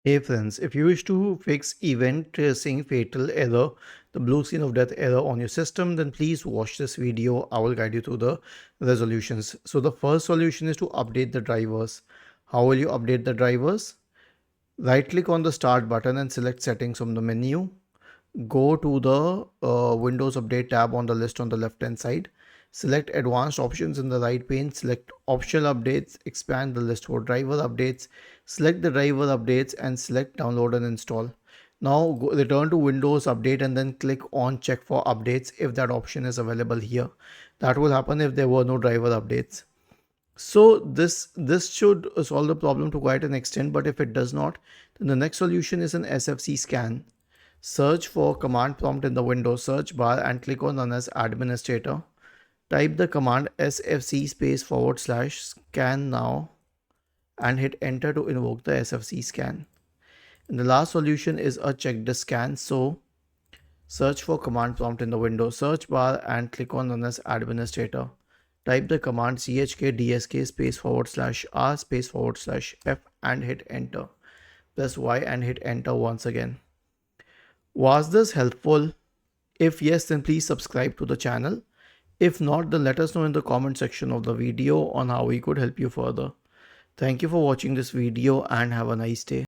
Hey friends, if you wish to fix event tracing fatal error, the blue screen of death error on your system, then please watch this video. I will guide you through the resolutions. So the first solution is to update the drivers. How will you update the drivers? Right click on the start button and select settings from the menu. Go to the Windows Update tab on the list on the left hand side. Select advanced options in the right pane. Select optional updates. Expand the list for driver updates. Select the driver updates and select download and install. Now return to Windows Update and then click on check for updates if that option is available here. That will happen if there were no driver updates. So this should solve the problem to quite an extent, but if it does not, then the next solution is an SFC scan. Search for command prompt in the Windows search bar and click on Run as administrator. Type the command sfc space / scan now and hit enter to invoke the SFC scan. And the last solution is a check the scan. So search for command prompt in the Windows search bar and click on Run as administrator. Type the command chkdsk space / r space / f and hit enter. Press Y and hit enter once again. Was this helpful? If yes, then please subscribe to the channel. If not, then let us know in the comment section of the video on how we could help you further. Thank you for watching this video and have a nice day.